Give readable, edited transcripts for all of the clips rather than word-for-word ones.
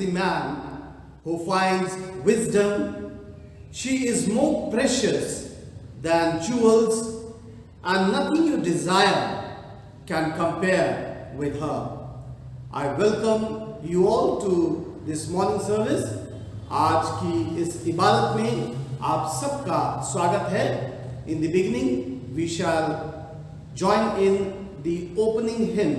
the man who finds wisdom. She is more precious than jewels, and nothing you desire can compare with her. I welcome you all to this morning service. आज की इस इबादत में आप सबका स्वागत है. In the beginning, we shall join in the opening hymn.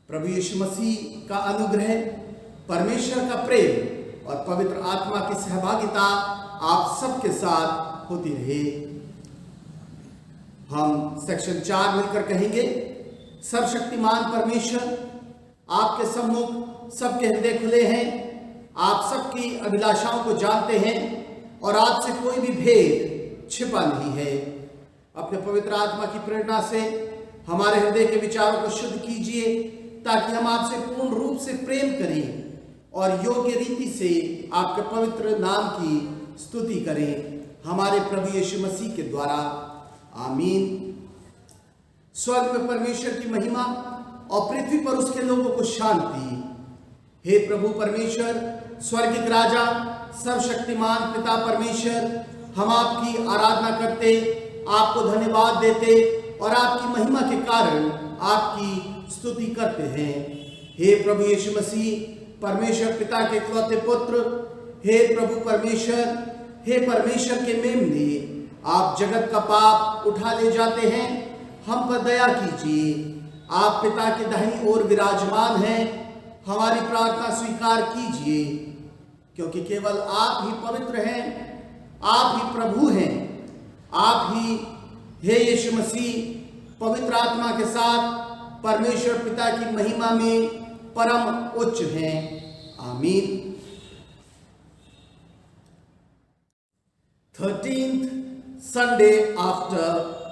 प्रभु यीशु मसीह का अनुग्रह, परमेश्वर का प्रेम और पवित्र आत्मा की सहभागिता आप सबके साथ होती रहे. हम सेक्शन 4 मिलकर कहेंगे. सर्वशक्तिमान परमेश्वर, आपके सम्मुख सबके हृदय खुले हैं. आप सबकी अभिलाषाओं को जानते हैं और आपसे कोई भी भेद छिपा नहीं है. अपने पवित्र आत्मा की प्रेरणा से हमारे हृदय के विचारों को शुद्ध कीजिए, ताकि हम आपसे पूर्ण रूप से प्रेम करें और योग्य रीति से आपके पवित्र नाम की स्तुति करें. हमारे प्रभु यीशु मसीह के द्वारा, आमीन. स्वर्ग में परमेश्वर की महिमा और पृथ्वी पर उसके लोगों को शांति. हे प्रभु परमेश्वर, स्वर्गिक राजा, सर्वशक्तिमान पिता परमेश्वर, हम आपकी आराधना करते, आपको धन्यवाद देते और आपकी महिमा के कारण आपकी स्तुति करते हैं. हे प्रभु यीशु मसीह, परमेश्वर पिता के इकलौते पुत्र, हे प्रभु परमेश्वर, हे परमेश्वर के मेमने, आप जगत का पाप उठा ले जाते हैं. हम पर दया कीजिए. आप पिता के दाहिनी ओर विराजमान हैं. हमारी प्रार्थना स्वीकार कीजिए, क्योंकि केवल आप ही पवित्र हैं, आप ही प्रभु हैं. आप ही, हे यीशु मसीह, पवित्र आत्मा के साथ परमेश्वर पिता की महिमा में परम उच्च हैं. आमीन. 13th Sunday after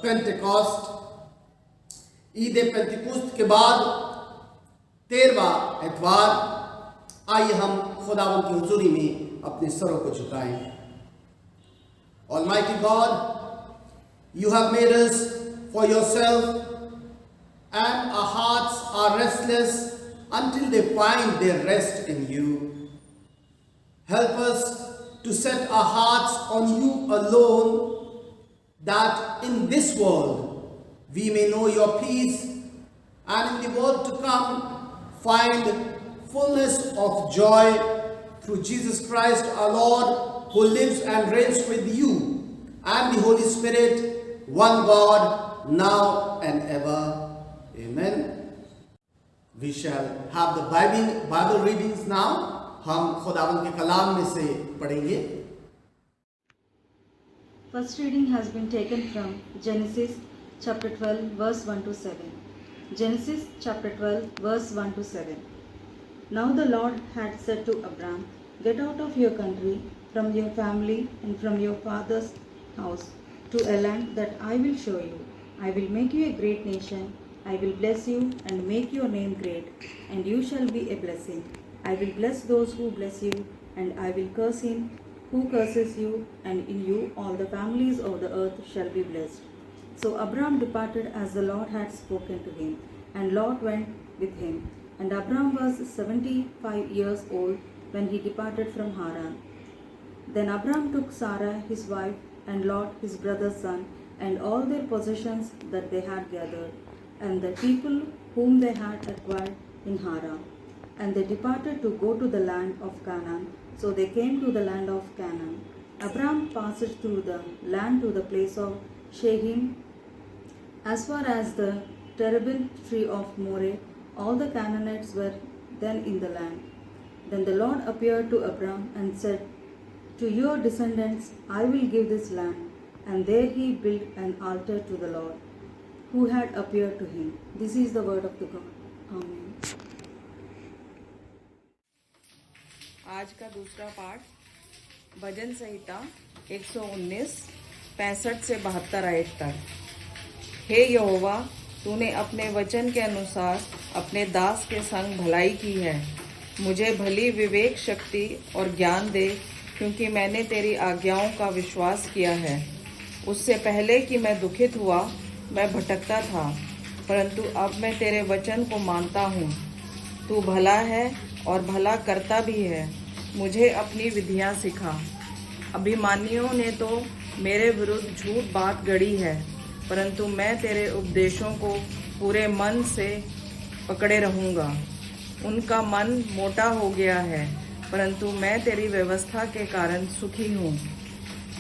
Pentecost, Eid पेंतिकुस्त के बाद 13वां एतवार, आइए हम खुदावंद की हुजूरी में अपने सरों को झुकाएं। Almighty God, you have made us for yourself, and our hearts are restless until they find their rest in you. Help us to set our hearts on you alone, that in this world we may know your peace, and in the world to come find fullness of joy through Jesus Christ our Lord, who lives and reigns with you and the Holy Spirit, one God, now and ever. Amen. We shall have the Bible readings now. हम खुदावंद के कलाम में से पढ़ेंगे। First reading has been taken from Genesis chapter 12 verse 1 to 7. Genesis chapter 12 verse 1 to 7. Now the Lord had said to Abram, "Get out of your country, from your family and from your father's house, to a land that I will show you. I will make you a great nation. I will bless you and make your name great, and you shall be a blessing. I will bless those who bless you, and I will curse him who curses you, and in you all the families of the earth shall be blessed." So Abram departed as the Lord had spoken to him, and Lot went with him. And Abram was 75 years old when he departed from Haran. Then Abram took Sarah his wife, and Lot his brother's son, and all their possessions that they had gathered, and the people whom they had acquired in Haran. And they departed to go to the land of Canaan. So they came to the land of Canaan. Abram passed through the land to the place of Shechem, as far as the terebinth tree of Moreh. All the Canaanites were then in the land. Then the Lord appeared to Abram and said, "To your descendants I will give this land." And there he built an altar to the Lord, who had appeared to him. This is the word of the God. Amen. आज का दूसरा पाठ भजन संहिता 119 65 से 72 आयत तक। हे यहोवा, तूने अपने वचन के अनुसार अपने दास के संग भलाई की है। मुझे भली विवेक शक्ति और ज्ञान दे, क्योंकि मैंने तेरी आज्ञाओं का विश्वास किया है। उससे पहले कि मैं दुखित हुआ, मैं भटकता था, परंतु अब मैं तेरे वचन को मानता हूँ। तू भला है और भला करता भी है। मुझे अपनी विधियाँ सिखा। अभिमानियों ने तो मेरे विरुद्ध झूठ बात गढ़ी है, परंतु मैं तेरे उपदेशों को पूरे मन से पकड़े रहूँगा। उनका मन मोटा हो गया है, परंतु मैं तेरी व्यवस्था के कारण सुखी हूँ।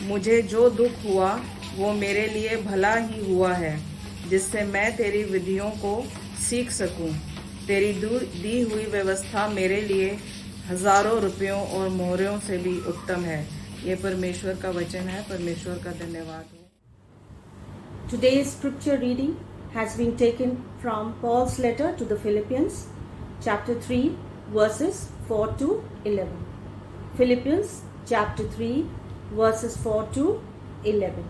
मुझे जो दुख हुआ वो मेरे लिए भला ही हुआ है, जिससे मैं तेरी विधियों को सीख सकूं। तेरी दी हुई व्यवस्था मेरे लिए हजारों रुपयों और मोहरों से भी उत्तम है। ये परमेश्वर का वचन है। परमेश्वर का धन्यवाद हो। Today's scripture reading has been taken from Paul's letter to the Philippians, chapter 3, verses 4 to 11. Philippians, chapter 3, verses 4 to 11.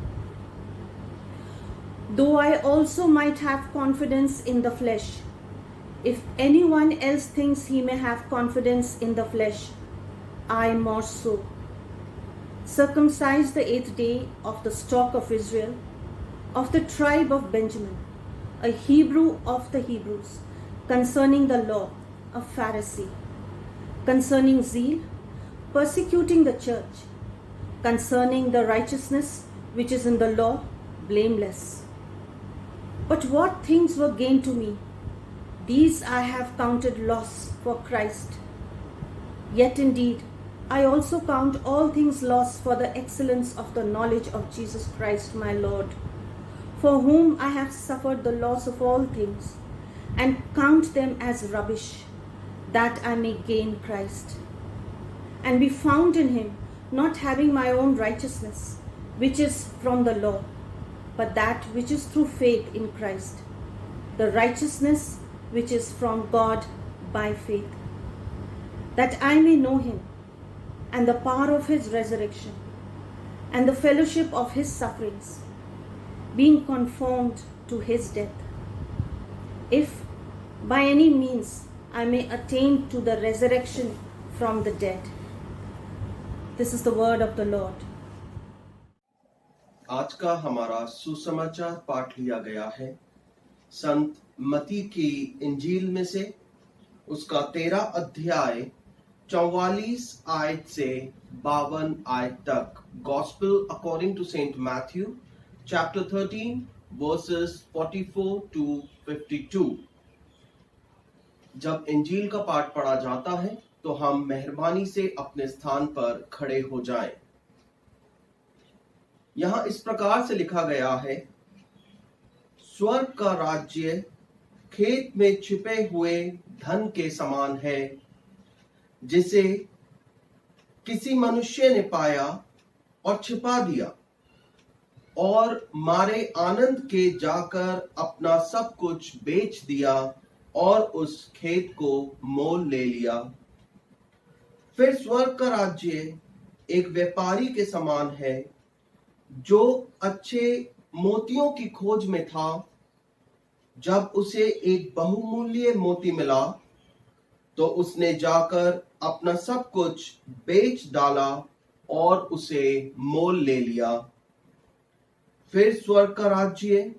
Though I also might have confidence in the flesh, if anyone else thinks he may have confidence in the flesh, I more so. Circumcised the 8th day of the stock of Israel, of the tribe of Benjamin, a Hebrew of the Hebrews, concerning the law, a Pharisee, concerning zeal, persecuting the church, concerning the righteousness which is in the law, blameless. But what things were gained to me, these I have counted loss for Christ. Yet indeed, I also count all things loss for the excellence of the knowledge of Jesus Christ my Lord, for whom I have suffered the loss of all things, and count them as rubbish, that I may gain Christ, and be found in him, not having my own righteousness, which is from the law, but that which is through faith in Christ, the righteousness which is from God by faith, that I may know him, and the power of his resurrection, and the fellowship of his sufferings, being conformed to his death, if by any means I may attain to the resurrection from the dead. This is the word of the Lord. आज का हमारा सुसमाचार पाठ लिया गया है संत मती की इंजील में से, उसका 13 अध्याय 44 आयत से 52 आयत तक। Gospel according to Saint Matthew chapter 13 verses 44 to 52। जब इंजील का पाठ पढ़ा जाता है तो हम मेहरबानी से अपने स्थान पर खड़े हो जाएं। यहां इस प्रकार से लिखा गया है, स्वर्ग का राज्य खेत में छिपे हुए धन के समान है, जिसे किसी मनुष्य ने पाया और छिपा दिया, और मारे आनंद के जाकर अपना सब कुछ बेच दिया और उस खेत को मोल ले लिया। फिर स्वर्ग का राज्य एक व्यापारी के समान है, जो अच्छे मोतियों की खोज में था। जब उसे एक बहुमूल्य मोती मिला तो उसने जाकर अपना सब कुछ बेच डाला और उसे मोल ले लिया। फिर स्वर्ग का राज्य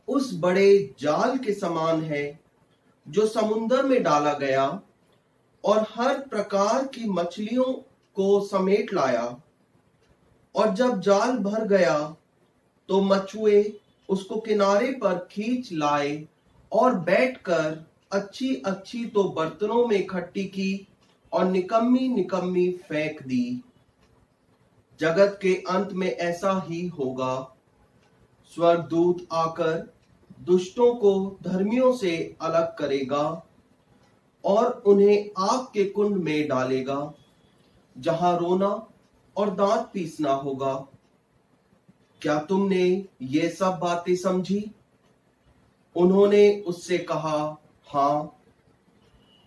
उस बड़े जाल के समान है जो समुद्र में डाला गया और हर प्रकार की मछलियों को समेट लाया। और जब जाल भर गया तो मछुए उसको किनारे पर खींच लाए और बैठकर अच्छी अच्छी तो बर्तनों में इकट्ठी की और निकम्मी निकम्मी फेंक दी। जगत के अंत में ऐसा ही होगा। स्वर्गदूत आकर दुष्टों को धर्मियों से अलग करेगा और उन्हें आग के कुंड में डालेगा, जहां रोना और दांत पीसना होगा। क्या तुमने ये सब बातें समझी? उन्होंने उससे कहा, हाँ।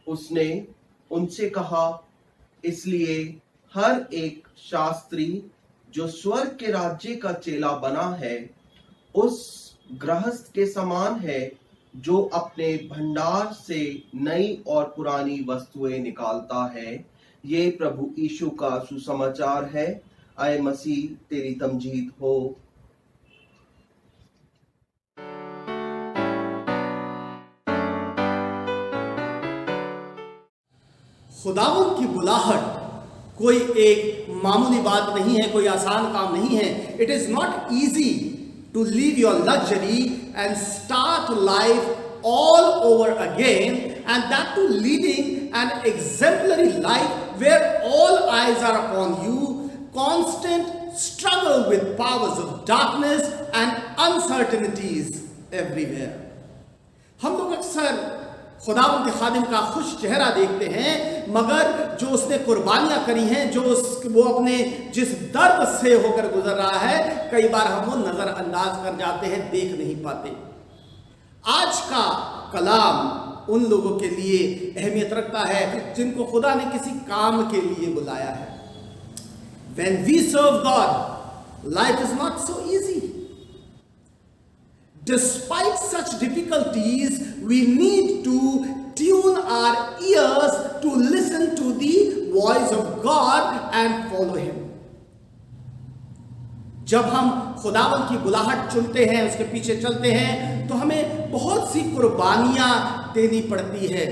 उसने उनसे कहा, इसलिए हर एक शास्त्री जो स्वर्ग के राज्य का चेला बना है, उस गृहस्थ के समान है जो अपने भंडार से नई और पुरानी वस्तुएं निकालता है। ये प्रभु यीशु का सुसमाचार है। आए मसीह तेरी तमजीद हो। खुदावंद की बुलाहट कोई एक मामूली बात नहीं है, कोई आसान काम नहीं है। It is not easy to leave your luxury and start life all over again, and that too leading an exemplary life where all eyes are upon you, constant struggle with powers of darkness and uncertainties everywhere. हम लोग अक्सर खुदावंद के खादिम का खुश चेहरा देखते हैं, मगर जो उसने कुर्बानियां करी हैं, जो वो अपने जिस दर्द से होकर गुजर रहा है, कई बार हम वो नजरअंदाज कर जाते हैं, देख नहीं पाते। आज का कलाम उन लोगों के लिए अहमियत रखता है जिनको खुदा ने किसी काम के लिए बुलाया है। When we serve God, life is not so easy. Despite such difficulties, we need to tune our ears to listen to the voice of God and follow Him. जब हम खुदावंद की बुलाहट चुनते हैं, उसके पीछे चलते हैं, तो हमें बहुत सी कुर्बानियां देनी पड़ती है।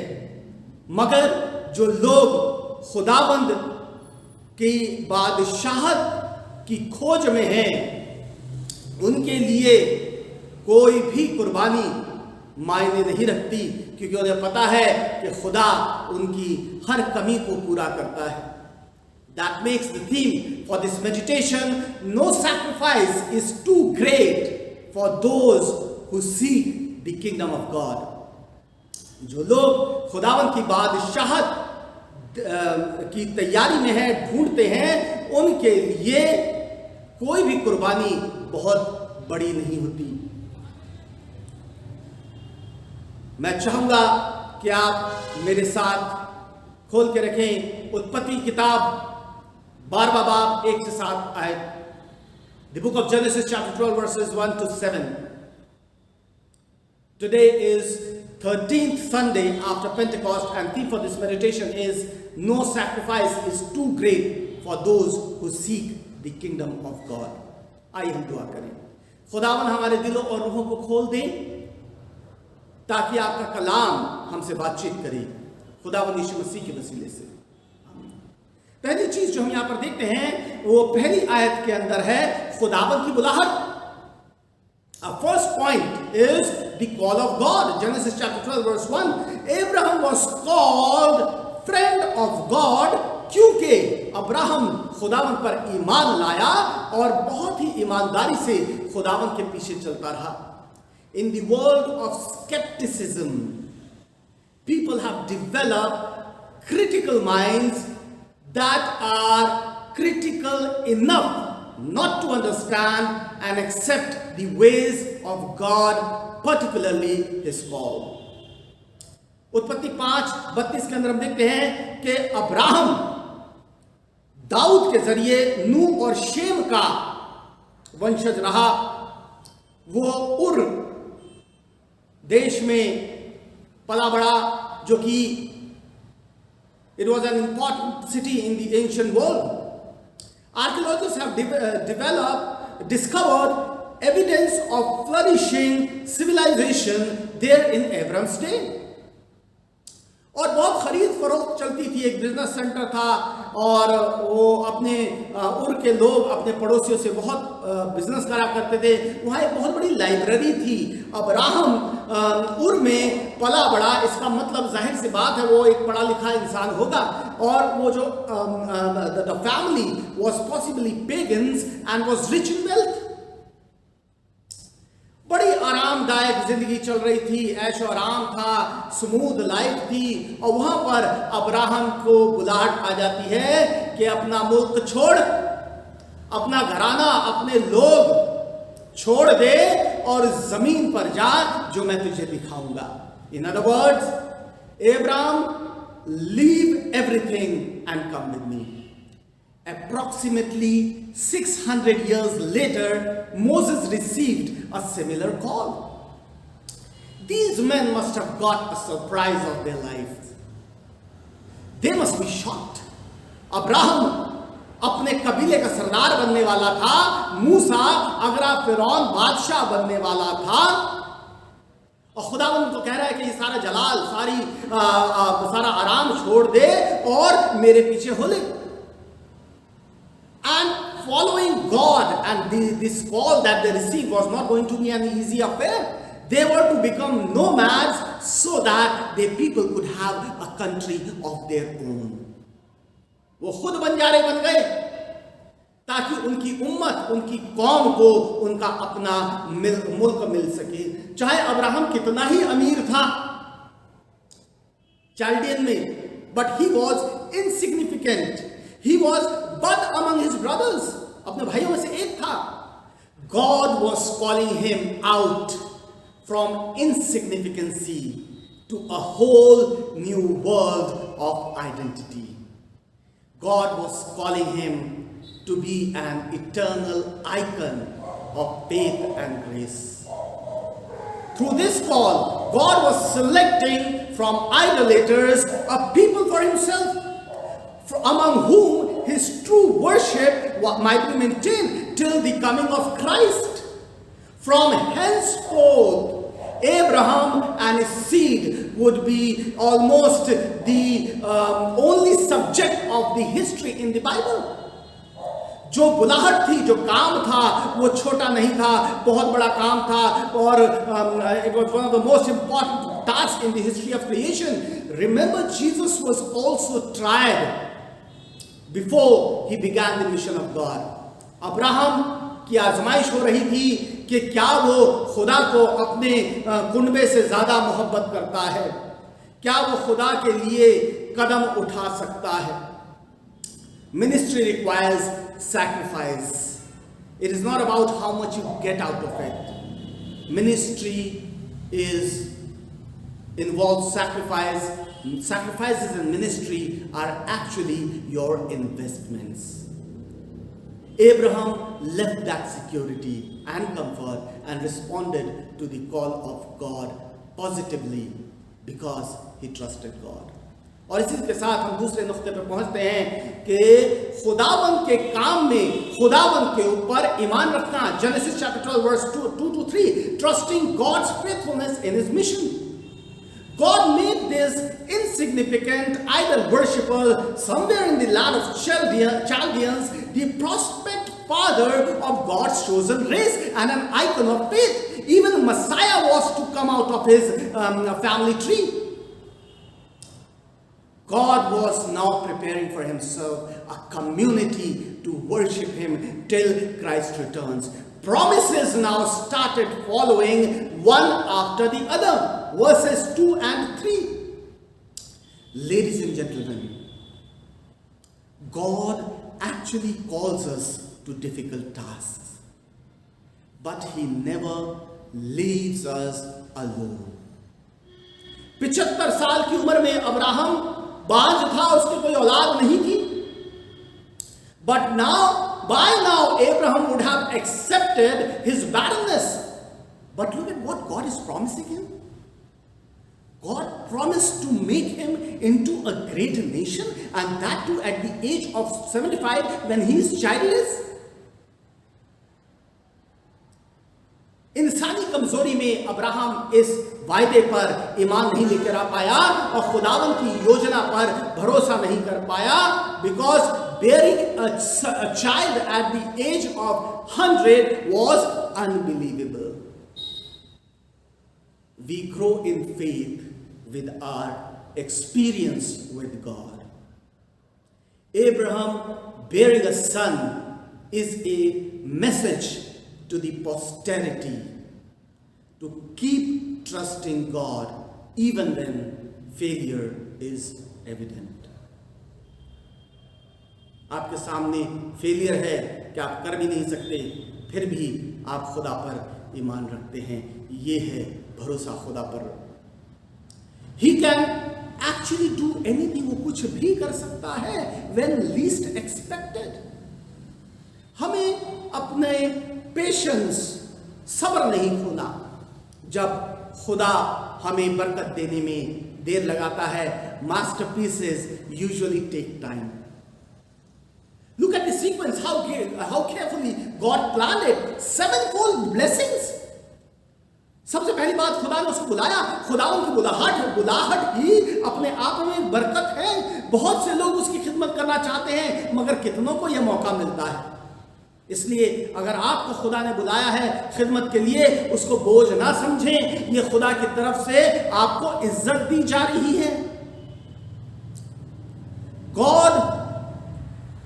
मगर जो लोग खुदावंद की बादशाहत की खोज में हैं, उनके लिए कोई भी कुर्बानी मायने नहीं रखती, क्योंकि उन्हें पता है कि खुदा उनकी हर कमी को पूरा करता है। That makes the theme for this meditation, no sacrifice is too great for those who seek the kingdom of God. जो लोग खुदावंद की बादशाहत की तैयारी में है, ढूंढते हैं, उनके लिए कोई भी कुर्बानी बहुत बड़ी नहीं होती। मैं चाहूंगा कि आप मेरे साथ खोल के रखें उत्पत्ति किताब 12वां बाब 1 से 7 आयत। The book of Genesis chapter 12 verses 1 to 7. Today is 13th Sunday after Pentecost, and theme for this meditation is no sacrifice is too great for those who seek the kingdom of God. आइए हम दुआ करें। खुदावन हमारे दिलों और रूहों को खोल दें ताकि आपका कलाम हमसे बातचीत करे, खुदावन यीशु मसीह के वसीले से। पहली चीज जो हम यहां पर देखते हैं वो पहली आयत के अंदर है खुदावन की बुलाहट। Our first point is the call of God. Genesis chapter 12 verse 1. Abraham was called friend of God क्योंकि अब्राहम खुदावन पर ईमान लाया और बहुत ही ईमानदारी से खुदावन के पीछे चलता रहा। In the world of skepticism, people have developed critical minds that are critical enough not to understand and accept the ways of God, particularly His call. उत्पत्ति 5:32 के अंदर हम देखते हैं कि अब्राहम दाऊद के जरिए नूह और शेम का वंशज रहा। वो उर देश में पला बड़ा, जो कि it was an important city in the ancient world. Archaeologists have discovered evidence of flourishing civilization there in Abraham's day. और बहुत खरीद फरोख्त चलती थी, एक बिजनेस सेंटर था और वो अपने उर के लोग अपने पड़ोसियों से बहुत बिजनेस करा करते थे। वहाँ एक बहुत बड़ी लाइब्रेरी थी। अब्राहम उर में पला बड़ा, इसका मतलब जाहिर सी बात है वो एक पढ़ा लिखा इंसान होगा। और वो जो the family was possibly pagans and was rich in wealth. बड़ी आरामदायक जिंदगी चल रही थी, ऐशो आराम था, स्मूथ लाइफ थी। और वहां पर अब्राहम को बुलाहट आ जाती है कि अपना मुल्क छोड़, अपना घराना, अपने लोग छोड़ दे और जमीन पर जा जो मैं तुझे दिखाऊंगा। In other words, Abraham, leave everything and come with me. Approximately 600 years later, Moses received a similar call. These men must have got a surprise of their lives. They must be shocked. Abraham अपने कबीले का सरदार बनने वाला था, मूसा अगरा फिरौन बादशाह बनने वाला था, और खुदावंद तो कह रहा है कि ये सारा जलाल, सारा आराम छोड़ दे और मेरे पीछे हो ले। And following God and this call that they received was not going to be an easy affair. They were to become nomads so that their people could have a country of their own. वो खुद बंजारे बन गए ताकि उनकी उम्मत, उनकी कौम को उनका अपना मुल्क मिल सके। चाहे अब्राहम कितना ही अमीर था चाल्डियन में, but he was insignificant. He was but among his brothers. अपने भाइयों में से एक था। God was calling him out from insignificancy to a whole new world of identity. God was calling him to be an eternal icon of faith and grace. Through this call, God was selecting from idolaters a people for himself, among whom his true worship might be maintained till the coming of Christ. From henceforth, Abraham and his seed would be almost the only subject of the history in the Bible. जो बुलाहट थी, जो काम था, वो छोटा नहीं था, बहुत बड़ा काम था, और it was one of the most important tasks in the history of creation. Remember, Jesus was also tried before he began the mission of God. Abraham की आजमाइश हो रही थी कि क्या वो खुदा को अपने कुनबे से ज्यादा मोहब्बत करता है, क्या वो खुदा के लिए कदम उठा सकता है। Ministry requires sacrifice. It is not about how much you get out of it. Ministry involves sacrifice. Sacrifices in ministry are actually your investments. Abraham left that security and comfort and responded to the call of God positively because he trusted God. और इसी के साथ हम दूसरे नुक्ते पर पहुंचते हैं कि खुदावन के काम में खुदावन के ऊपर ईमान रखना. Genesis chapter 12 verse 2-3, trusting God's faithfulness in his mission. God made this insignificant idol worshipper somewhere in the land of Chaldeans the prospect father of God's chosen race and an icon of faith. Even Messiah was to come out of his family tree. God was now preparing for himself a community to worship him till Christ returns. Promises now started following one after the other. Verses 2 and 3. Ladies and gentlemen, God actually calls us to difficult tasks, but he never leaves us alone. 75 साल की उम्र में Abraham बांझ था, उसकी कोई औलाद नहीं थी. But now, by now, Abraham would have accepted his barrenness. But look at what God is promising him. God promised to make him into a great nation, and that too at the age of 75 when he is childless. इंसानी कमजोरी में Abraham इस वायदे पर ईमान नहीं लेकर आ पाया और खुदावन की योजना पर भरोसा नहीं कर पाया, because bearing a child at the age of 100 was unbelievable. We grow in faith with our experience with God. Abraham bearing a son is a message to the posterity to keep trusting God even when failure is evident. आपके सामने failure है कि आप कर भी नहीं सकते, फिर भी आप खुदा पर ईमान रखते हैं. ये है भरोसा खुदा पर. He can actually do anything. वो कुछ भी कर सकता है when least expected. हमें अपने पेशेंस, सब्र नहीं खोना. जब खुदा हमें बरकत देने में देर लगाता है, masterpieces usually take time. Look at the sequence, how carefully God planned it. 7-fold blessings. सबसे पहली बात, खुदा ने उसको बुलाया. खुदावन की बुलाहट ही अपने आप में बरकत है. बहुत से लोग उसकी खिदमत करना चाहते हैं, मगर कितनों को यह मौका मिलता है. इसलिए अगर आपको खुदा ने बुलाया है खिदमत के लिए, उसको बोझ ना समझें. यह खुदा की तरफ से आपको इज्जत दी जा रही है. God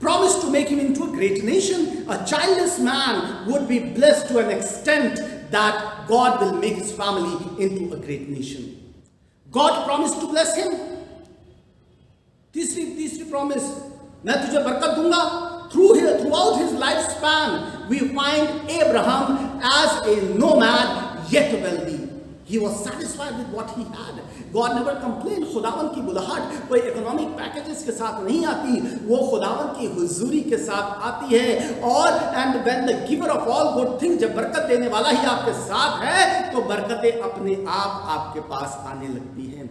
promised to make him into a great nation. A childless man would be blessed to an extent that God will make his family into a great nation. God promised to bless him. तीसरी promise, मैं तुझे बरकत दूंगा. Throughout his lifespan, we find Abraham as a nomad yet wealthy. He was satisfied with what he had. God never complained. खुदावन की बुलाहट कोई economic packages के साथ नहीं आती, वो खुदावन की हुजूरी के साथ आती है. और and when the giver of all good things, जब बरकत देने वाला ही आपके साथ है, तो बरकतें अपने आप आपके पास आने लगती हैं.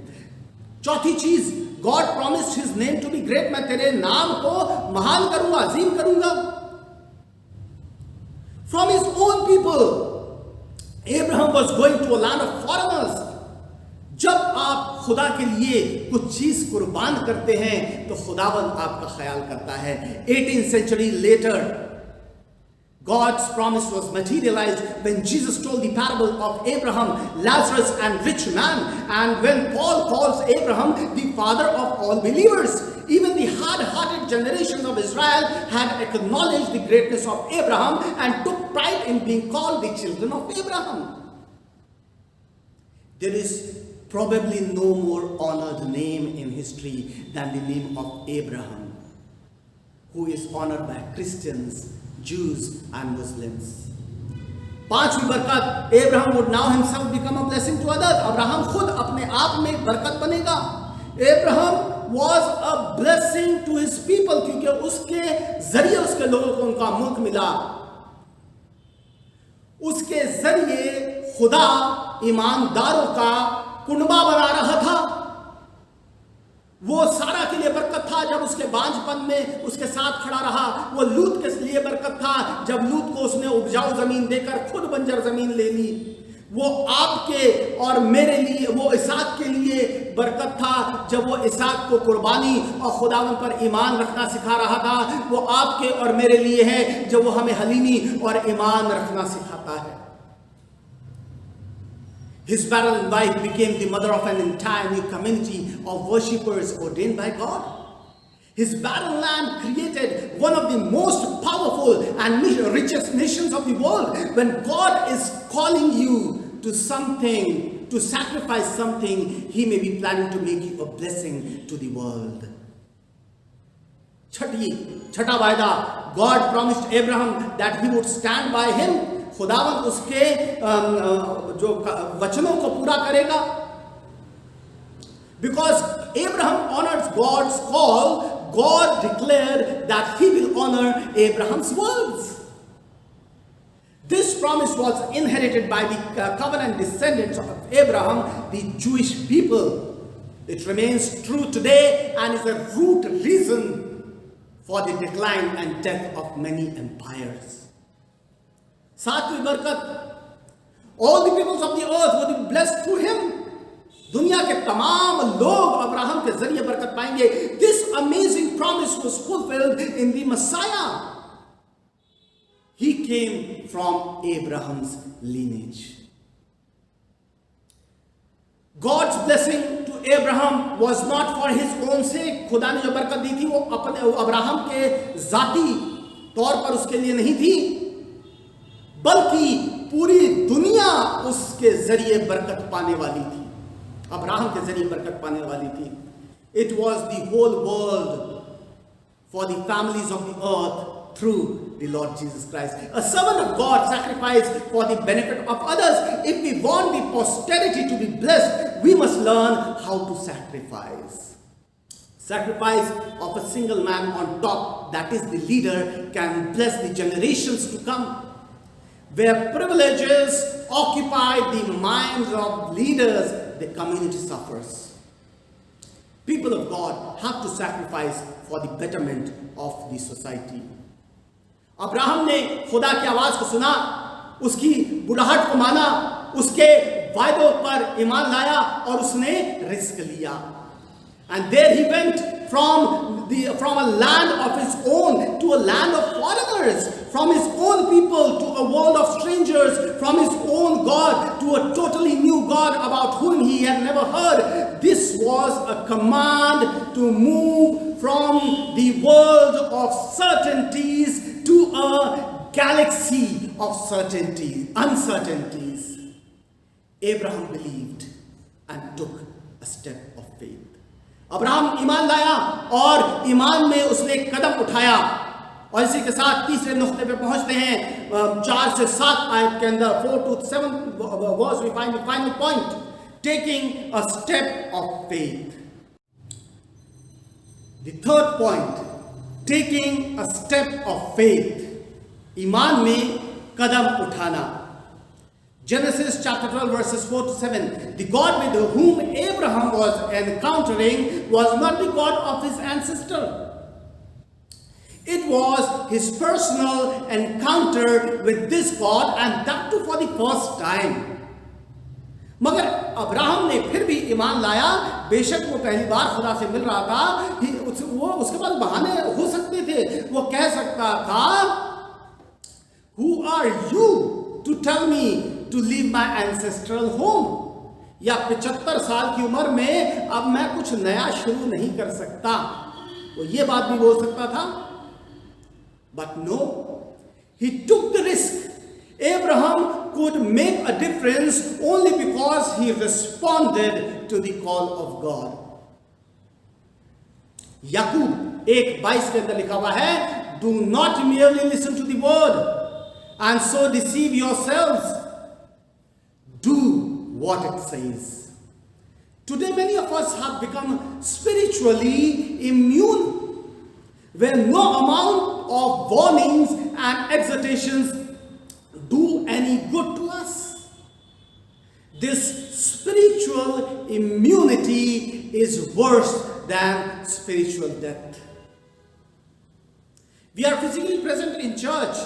चौथी चीज, God promised his name to be great. मैं तेरे नाम को महान करूंगा, अजीम करूंगा. From his own people, Abraham was going to a land of foreigners. जब आप खुदा के लिए कुछ चीज कुर्बान करते हैं तो खुदावन आपका ख्याल करता है. 18th century later, God's promise was materialized when Jesus told the parable of Abraham, Lazarus and rich man, and when Paul calls Abraham the father of all believers. Even the hard-hearted generations of Israel had acknowledged the greatness of Abraham and took pride in being called the children of Abraham. There is probably no more honored name in history than the name of Abraham, who is honored by Christians, Jews and Muslims. पांचवी बरकत, Abraham would now himself become a blessing to others. Abraham खुद अपने आप में बरकत बनेगा. Abraham was a a blessing to his people, क्योंकि उसके जरिए उसके लोगों को उनका मुल्क मिला। उसके जरिए खुदा ईमानदारों का कुनबा बना रहा था। वो सारा के लिए बरकत था जब उसके बांझपन में उसके साथ खड़ा रहा। वो लूत के लिए बरकत था जब लूत को उसने उपजाऊ जमीन देकर खुद बंजर जमीन ले ली। वो आपके और मेरे लिए, वो इसहाक के लिए बरकत था जब वो इसहाक को कुर्बानी और खुदावन पर ईमान रखना सिखा रहा था। वो आपके और मेरे लिए है जब वो हमें हलीमी और ईमान रखना सिखाता है। His barren wife became the mother of an entire new community of worshippers ordained by God. His barren land created one of the most powerful and richest nations of the world. When God is calling you to something, to sacrifice something, He may be planning to make you a blessing to the world. छठा वायदा, God promised Abraham that He would stand by him. खुदावन उसके जो वचनों को पूरा करेगा। Because Abraham honors God's call, God declared that He will honor Abraham's words. This promise was inherited by the covenant descendants of Abraham, the Jewish people. It remains true today and is a root reason for the decline and death of many empires. सातवीं बरकत, all the peoples of the earth will be blessed through him. दुनिया के तमाम लोग Abraham के जरिए बरकत पाएंगे। This amazing promise was fulfilled in the Messiah. He came from Abraham's lineage. God's blessing to Abraham was not for his own sake. खुदा ने जो बरकत दी थी वो अपने अब्राहम के जाती तौर पर उसके लिए नहीं थी, बल्कि पूरी दुनिया उसके जरिए बरकत पाने वाली थी। अब्राहम के जरिए बरकत पाने वाली थी। It was the whole world for the families of the earth through the Lord Jesus Christ. A servant of God sacrificed for the benefit of others. If we want the posterity to be blessed, we must learn how to sacrifice. Sacrifice of a single man on top, that is the leader, can bless the generations to come. Where privileges occupy the minds of leaders, the community suffers. People of God have to sacrifice for the betterment of the society. Abraham ने खुदा की आवाज को सुना, उसकी बुढ़ाहट को माना, उसके वायदों पर ईमान लाया और उसने रिस्क लिया। And there he went from a land of his own to a land of foreigners, from his own people to a world of strangers, from his own God to a totally new God about whom he had never heard. This was a command to move from the world of certainties to a galaxy of certainties, uncertainties. Abraham believed and took a step of faith. Abraham ईमान लाया और ईमान में उसने एक कदम उठाया। और इसी के साथ तीसरे नुक्ते पे पहुंचते हैं, 4 से 7 आयत के अंदर, 4 to 7 verse, we find the final point, taking a step of faith. The third point, taking a step of faith, ईमान में कदम उठाना। Genesis chapter 12 verses 4 to 7. The God with whom Abraham was encountering was not the God of his ancestor. It was his personal encounter with this God, and that too for the first time. मगर Abraham ने फिर भी ईमान लाया। बेशक वो पहली बार खुदा से मिल रहा था, वो उसके पास बहाने हो सकते थे। वो कह सकता था, Who are you to tell me to leave my ancestral home? या 75 साल की उम्र में अब मैं कुछ नया शुरू नहीं कर सकता, वो ये बात भी बोल सकता था। But no, he took the risk. Abraham could make a difference only because he responded to the call of God. याकूब 1:22 के अंदर लिखा हुआ है, Do not merely listen to the word and so deceive yourselves. Do what it says. Today many of us have become spiritually immune, where no amount of warnings and exhortations do any good to us. This spiritual immunity is worse than spiritual death. We are physically present in church,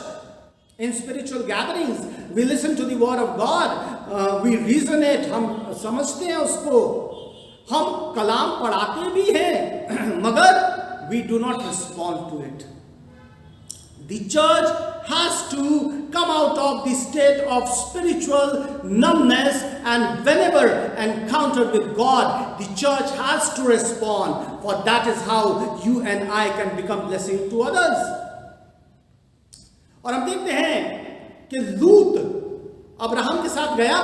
in spiritual gatherings. We listen to the word of God. We resonate. हम समझते हैं उसको. हम कलाम पढ़ाते भी हैं, मगर we do not respond to it. The church has to come out of the state of spiritual numbness, and whenever encountered with God, the church has to respond, for that is how you and I can become blessing to others. और हम देखते हैं कि लूत Abraham के साथ गया.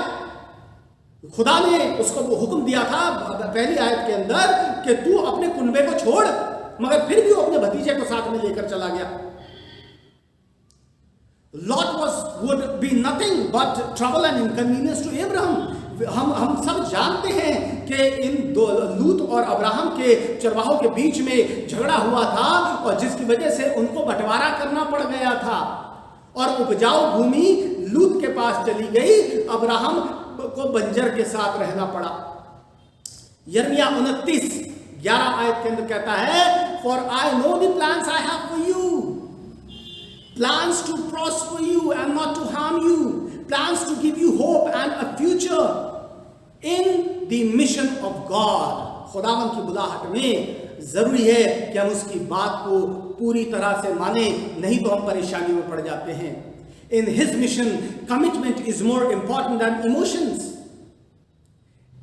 खुदा ने उसको वो हुक्म दिया था पहली आयत के अंदर कि तू अपने कुनबे को छोड़, मगर फिर भी वो अपने भतीजे को साथ में लेकर चला गया. Lot would be nothing but trouble and inconvenience to Abraham. हम सब जानते हैं कि इन दो लूत और अब्राहम के चरवाहों के बीच में झगड़ा हुआ था, और जिसकी वजह से उनको बंटवारा करना पड़ गया था, और उपजाऊ भूमि लूत के पास चली गई, अब्राहम को बंजर के साथ रहना पड़ा. यिर्मयाह 29:11 आयत के अंदर कहता है, For I know the plans I have for you, plans to prosper you and not to harm you, plans to give you hope and a future. In the mission of God, खुदावन की बुलाहट में जरूरी है कि हम उसकी बात को पूरी तरह से माने, नहीं तो हम परेशानी में पड़ जाते हैं. In his mission, commitment is more important than emotions.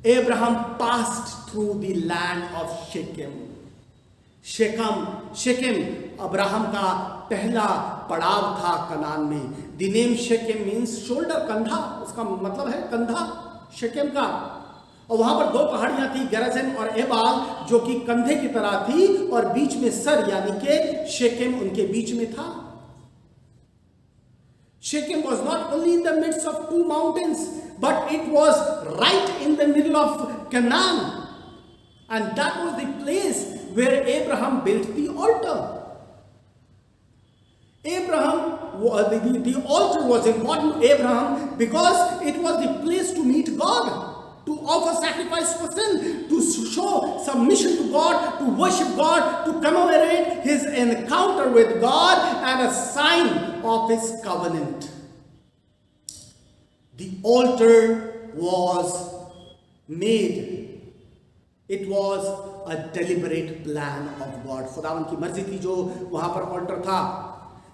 Abraham passed through the land of Shechem. Shechem Abraham का पहला पड़ाव था कनान में. The name Shechem means shoulder, कंधा, उसका मतलब है कंधा शेकेम का. और वहां पर दो पहाड़ियां थी, गेराजिम और एबाल, जो कि कंधे की तरह थी, और बीच में सर यानी के शेकेम उनके बीच में था. Shechem was not only in the midst of two mountains, but it was right in the middle of Canaan, and that was the place where Abraham built the altar. The altar was important to Abraham because it was the place to meet God, to offer sacrifice for sin, to show submission to God, to worship God, to commemorate his encounter with God, and a sign of his covenant. The altar was made. It was a deliberate plan of God. खुदावन की मर्जी थी जो वहां पर altar था.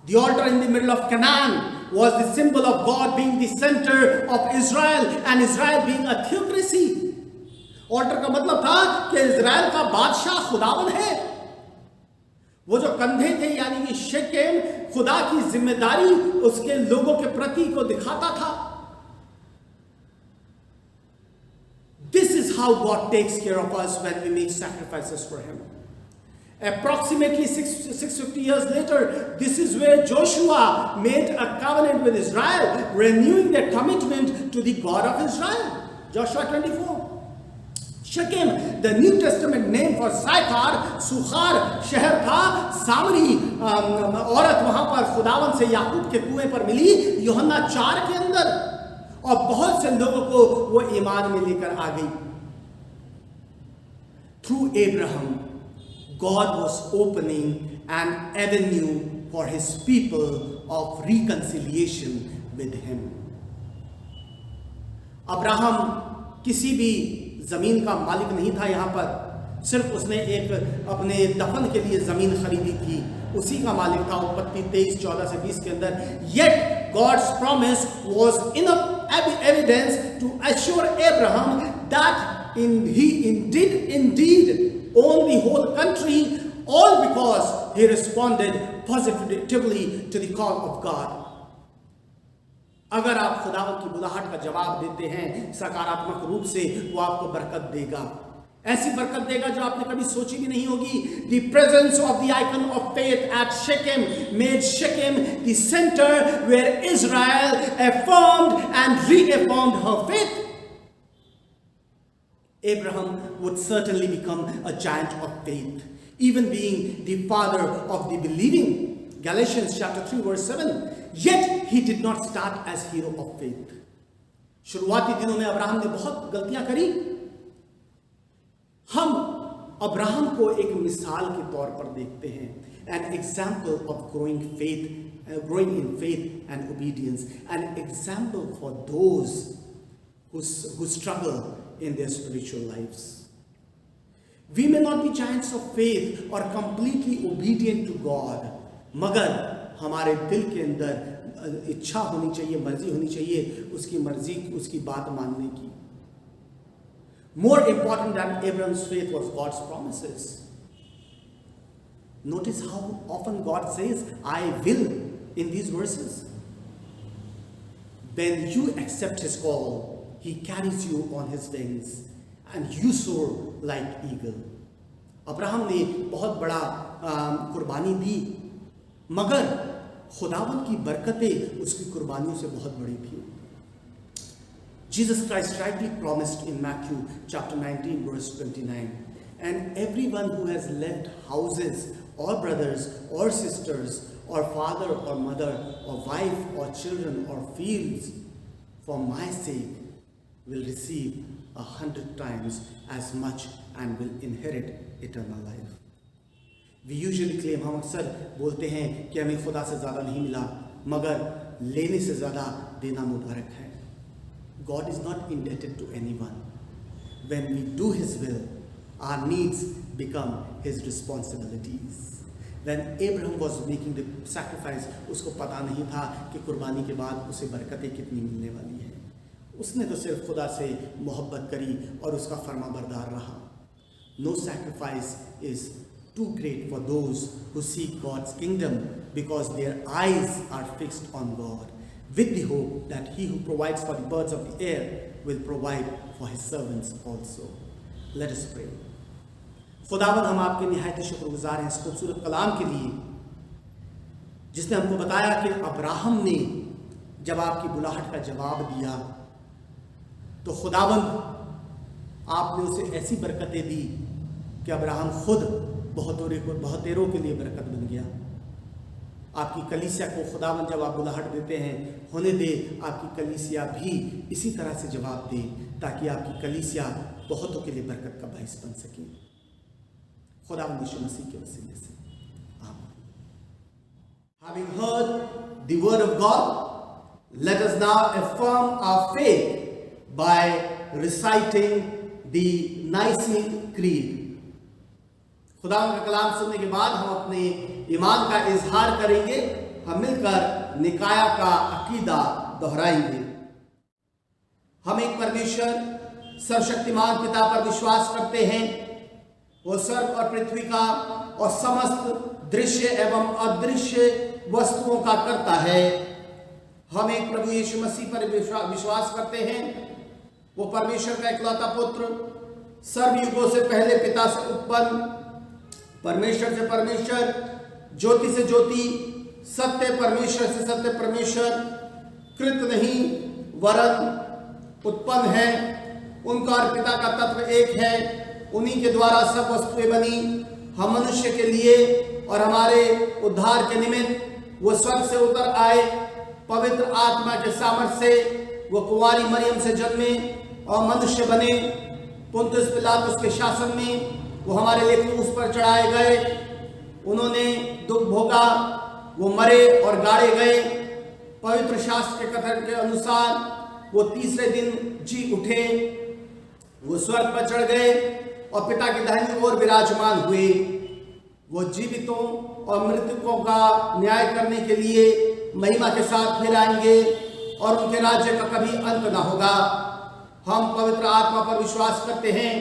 The altar in the middle of Canaan was the symbol of God being the center of Israel, and Israel being a theocracy. Altar का मतलब था कि इज़राइल का बादशाह खुदावन है. वो जो कंधे थे यानी कि शेकेम खुदा की जिम्मेदारी उसके लोगों के प्रति को दिखाता था. This is how God takes care of us when we make sacrifices for him. Approximately 650 years later, this is where Joshua made a covenant with Israel, renewing their commitment to the God of Israel. Joshua 24. Shechem, the New Testament name for Sychar, सुखार शहर था. सामरी औरत वहां पर खुदावन से याकूब के कुएं पर मिली, यूहन्ना 4 के अंदर, और बहुत से लोगों को वो ईमान में लेकर आ गई. Through Abraham, God was opening an avenue for his people of reconciliation with him. Abraham किसी भी जमीन का मालिक नहीं था. यहां पर सिर्फ उसने एक अपने दफन के लिए जमीन खरीदी थी, उसी का मालिक था. उत्पत्ति 23:14 से 20 के अंदर. Yet God's promise was enough evidence to assure Abraham that he indeed owned the whole country, all because he responded positively to the call of God. अगर आप खुदावंद की बुलाहट का जवाब देते हैं सकारात्मक रूप से, वो आपको बरकत देगा. ऐसी बरकत देगा जो आपने कभी सोची भी नहीं होगी. The presence of the icon of faith at Shechem made Shechem the center where Israel affirmed and reaffirmed her faith. Abraham would certainly become a giant of faith. even being the father of the believing. Galatians chapter 3 verse 7. Yet he did not start as hero of faith. शुरुआती दिनों में Abraham ने बहुत गलतियां करी. हम Abraham को एक मिसाल के तौर पर देखते हैं. An example of growing in faith and obedience. An example for those who struggle in their spiritual lives. We may not be giants of faith or completely obedient to God, मगर हमारे दिल के अंदर इच्छा होनी चाहिए, मर्जी होनी चाहिए, उसकी मर्जी, उसकी बात मानने की. More important than Abraham's faith was God's promises. Notice how often God says, I will, in these verses. When you accept His call, He carries you on His wings and you soar like eagle. Abraham ने बहुत बड़ा कुर्बानी दी, मगर खुदावन की बरकतें उसकी कुर्बानियों से बहुत बड़ी थी. Jesus Christ rightly promised in Matthew chapter 19 verse 29, and everyone who has left houses or brothers or sisters or father or mother or wife or children or fields for my sake will receive 100 times as much and will inherit eternal life. We usually claim, हम अक्सर बोलते हैं कि हमें खुदा से ज़्यादा नहीं मिला, मगर लेने से ज़्यादा देना मुबारक है. God is not indebted to anyone. When we do His will, our needs become His responsibilities. When Abraham was making the sacrifice, उसको पता नहीं था कि कुर्बानी के बाद उसे बरकतें कितनी मिलने वाली है. उसने तो सिर्फ खुदा से मोहब्बत करी और उसका फरमाबरदार रहा. No sacrifice is too great for those who seek God's kingdom, because their eyes are fixed on God, with the hope that He who provides for the birds of the air will provide for His servants also. Let us pray. खुदावन, हम आपके निहायत शुक्रगुजार हैं इस खूबसूरत कलाम के लिए, जिसने हमको बताया कि अब्राहम ने जब आपकी बुलाहट का जवाब दिया तो खुदावन आपने उसे ऐसी बरकतें दी कि अब्राहम खुद बहुतेरों के लिए बरकत बन गया. आपकी कलीसिया को खुदावन जब आप बुलाहट देते हैं, होने दे आपकी कलीसिया भी इसी तरह से जवाब दे, ताकि आपकी कलीसिया बहुतों के लिए बरकत का बाइस बन सके. खुदावन यीशु मसीह के वसीले से आमीन. Having heard the word of God, let us now affirm our faith by reciting the Nicene Creed. खुदावन का कलाम सुनने के बाद हम अपने ईमान का इजहार करेंगे. हम मिलकर निकाया का अकीदा दोहराएंगे. हम एक परमेश्वर सर्वशक्तिमान पिता पर विश्वास करते हैं. वो स्वर्ग और पृथ्वी का और समस्त दृश्य एवं अदृश्य वस्तुओं का करता है. हम एक प्रभु यीशु मसीह पर विश्वास करते हैं. वो परमेश्वर का इकलौता पुत्र, सर्वयुगों से पहले पिता से उत्पन्न, परमेश्वर से परमेश्वर, ज्योति से ज्योति, सत्य परमेश्वर से सत्य परमेश्वर, कृत नहीं वरन उत्पन्न है. उनका और पिता का तत्व एक है. उन्हीं के द्वारा सब वस्तुएं बनी. हम मनुष्य के लिए और हमारे उद्धार के निमित्त वो स्वर्ग से उतर आए. पवित्र आत्मा के सामर्थ्य से वो कुंवारी मरियम से जन्मे और मनुष्य बने. पुन्तियुस पिलातुस के शासन में वो हमारे लिए क्रूस पर चढ़ाए गए. उन्होंने दुख भोगा, वो मरे और गाड़े गए. पवित्र शास्त्र के कथन के अनुसार वो तीसरे दिन जी उठे. वो स्वर्ग पर चढ़ गए और पिता की दाहिनी ओर विराजमान हुए. वो जीवितों और मृतकों का न्याय करने के लिए महिमा के साथ फिर आएंगे और उनके राज्य का कभी अंत न होगा. हम पवित्र आत्मा पर विश्वास करते हैं.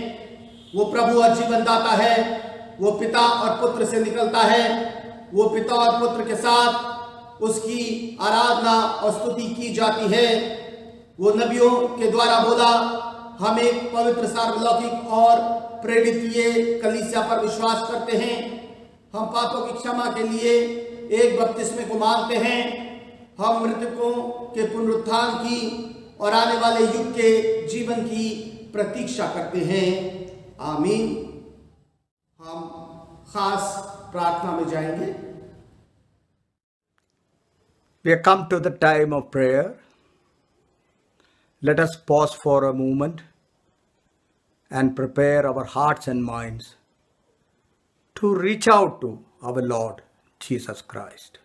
वो प्रभु और जीवन दाता है. वो पिता और पुत्र से निकलता है. वो पिता और पुत्र के साथ उसकी आराधना और स्तुति की जाती है. वो नबियों के द्वारा बोला. हम एक पवित्र सार्वलौकिक और प्रेरितीय कलीसिया पर विश्वास करते हैं. हम पापों की क्षमा के लिए एक बपतिस्मे को मानते हैं. हम मृतकों के पुनरुत्थान की और आने वाले युग के जीवन की प्रतीक्षा करते हैं. आमीन. हम खास प्रार्थना में जाएंगे। We have come to the time of prayer. Let us pause for a moment and prepare our hearts and minds to reach out to our Lord Jesus Christ.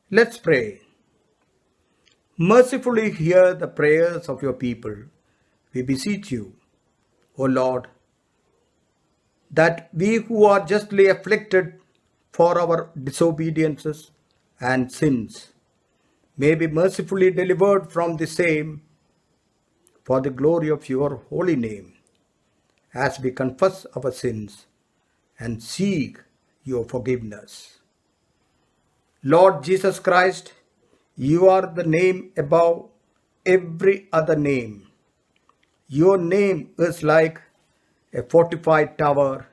Let's pray. Mercifully hear the prayers of your people. We beseech you, O Lord, that we who are justly afflicted for our disobediences and sins may be mercifully delivered from the same for the glory of your holy name, as we confess our sins and seek your forgiveness. Lord Jesus Christ, you are the name above every other name. Your name is like a fortified tower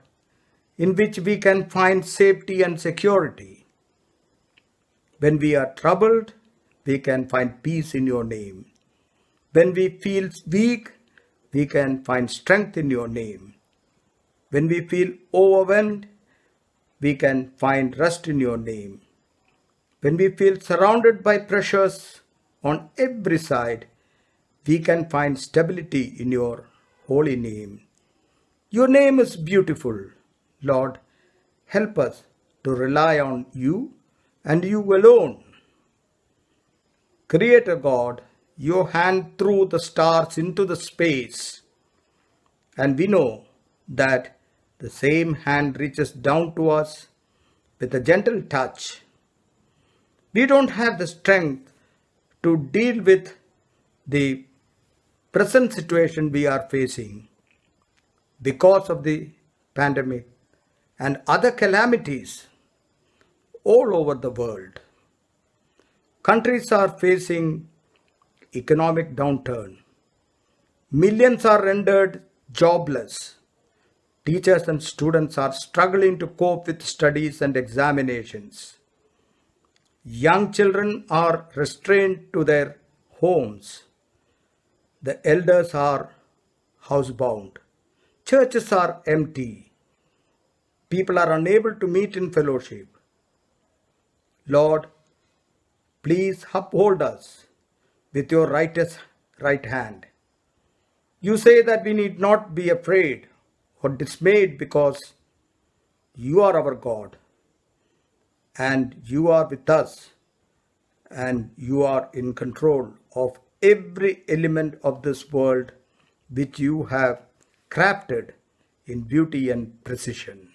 in which we can find safety and security. When we are troubled, we can find peace in your name. When we feel weak, we can find strength in your name. When we feel overwhelmed, we can find rest in your name. When we feel surrounded by pressures on every side, we can find stability in your holy name. Your name is beautiful. Lord, help us to rely on you and you alone. Creator God, your hand threw the stars into the space, and we know that the same hand reaches down to us with a gentle touch. We don't have the strength to deal with the present situation we are facing because of the pandemic and other calamities all over the world. Countries are facing economic downturn. Millions are rendered jobless. Teachers and students are struggling to cope with studies and examinations. Young children are restrained to their homes. The elders are housebound. Churches are empty. People are unable to meet in fellowship. Lord, please uphold us with your righteous right hand. You say that we need not be afraid or dismayed because you are our God and you are with us and you are in control of every element of this world which you have crafted in beauty and precision.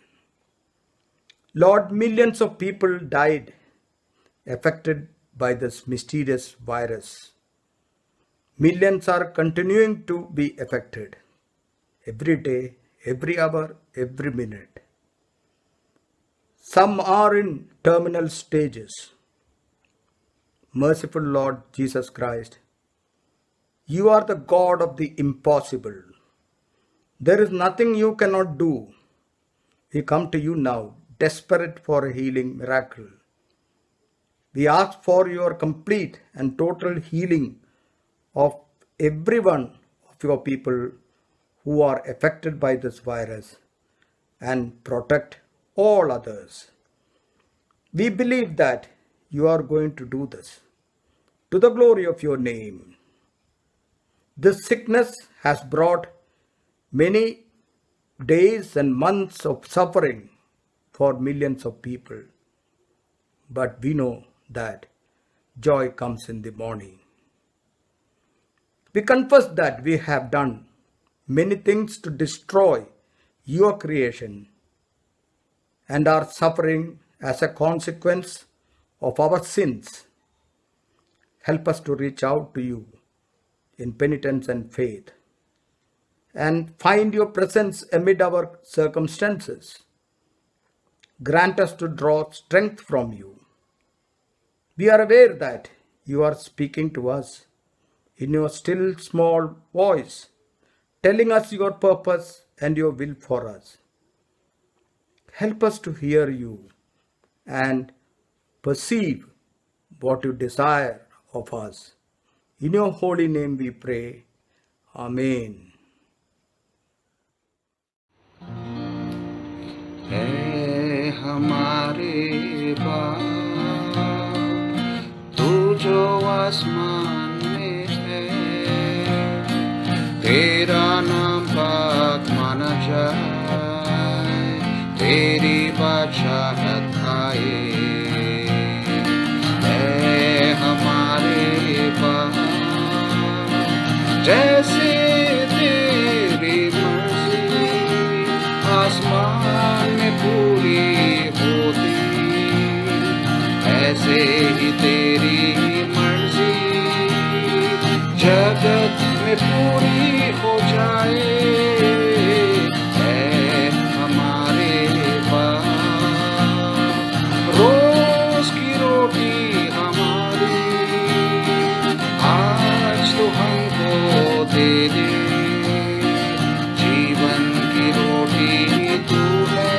Lord, millions of people died affected by this mysterious virus. Millions are continuing to be affected every day, every hour, every minute. Some are in terminal stages. Merciful Lord Jesus Christ, you are the God of the impossible. There is nothing you cannot do. We come to you now, desperate for a healing miracle. We ask for your complete and total healing of every one of your people who are affected by this virus and protect all others. We believe that you are going to do this to the glory of your name. This sickness has brought many days and months of suffering for millions of people. But we know that joy comes in the morning. We confess that we have done many things to destroy your creation and are suffering as a consequence of our sins. Help us to reach out to you in penitence and faith and find your presence amid our circumstances. Grant us to draw strength from you. We are aware that you are speaking to us in your still small voice, telling us your purpose and your will for us. Help us to hear you and perceive what you desire of us. In your holy name we pray. आमीन। है हमारे बाप, तू जो आसमान में है, तेरा नाम पाक माना जाए, तेरी बादशाहत आए। है हमारे बाप, जैसे तेरी मर्जी आसमान में पूरी होती, ऐसे ही तेरी मर्जी जगत में पूरी हो जाए। है हमारे बाप, रोज की रोटी हमारी आज तो हमको दे दे, जीवन की रोटी तू है,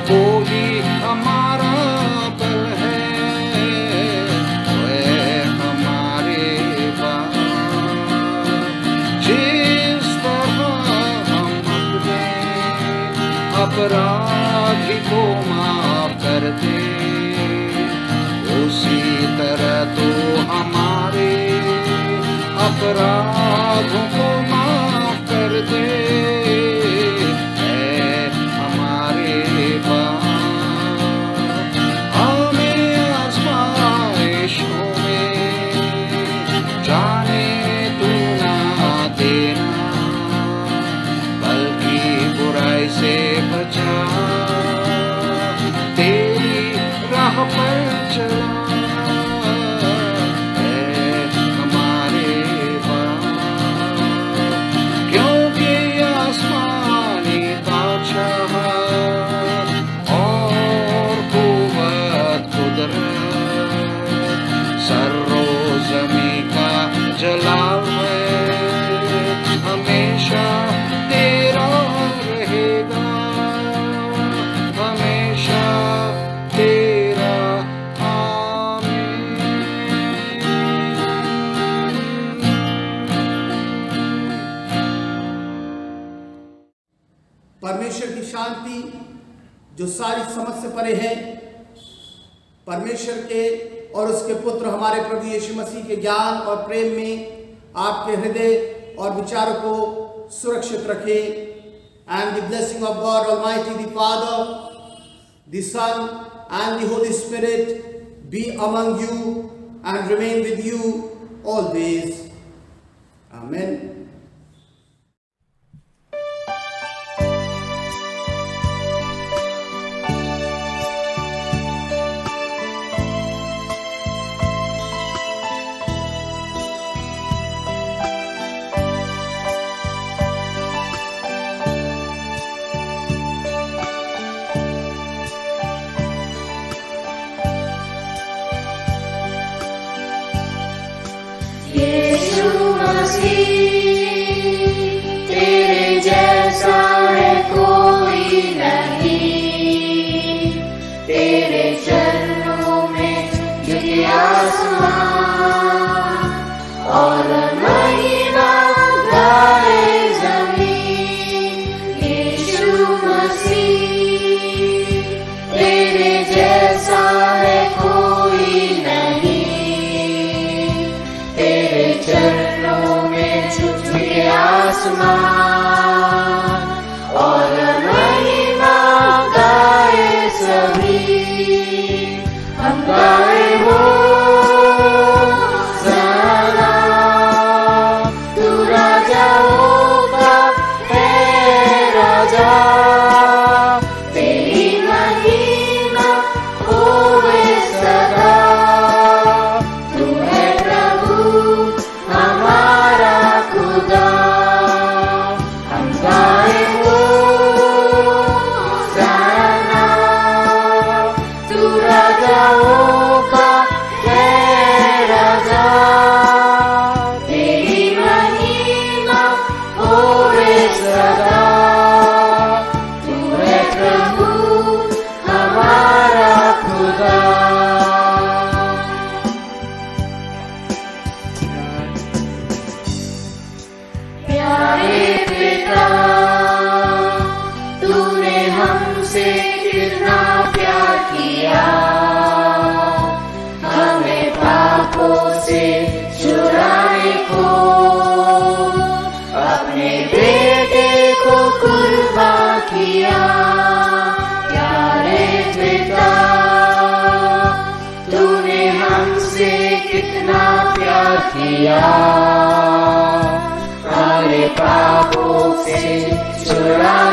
वो ही हमारा बल है। वह हमारे बाप, जिस तरह हम अपने अपराधी को माफ करते, उसी तरह तो हमारे अपराधों को माफ कर दे। है हमारे बाप, हमें आज़माइशों में जाने तू ना देना, बल्कि बुराई से बचा, तेरी राह पर चला। जलाल है, हमेशा तेरा रहेगा, हमेशा तेरा। आमीन। परमेश्वर की शांति जो सारी समझ से परे है, परमेश्वर के और उसके पुत्र हमारे प्रभु यीशु मसीह के ज्ञान और प्रेम में आपके हृदय और विचारों को सुरक्षित रखे। And the blessing of God Almighty the Father, the Son and the Holy Spirit be among you and remain with you always. Amen. तेरे जैसा है कोई नहीं, तेरे चरणों में झुके आसमान और महिमा गाए ज़मीन। यीशु मसीह तेरे जैसा है कोई नहीं, तेरे चरणों में झुके आसमान और महिमा गाए सभी। हम गाए हो ज़ाना, तू राजाओं का है राजा, तेरी महिमा होवे सदा। तू है प्रभु हमारा खुदा, हम गाए हो ज़ाना, तू राजाओं का है राजा, तेरी महिमा होवे सदा। तू है प्रभु हमारा खुदा। दिया, सारे पापों से छुड़ा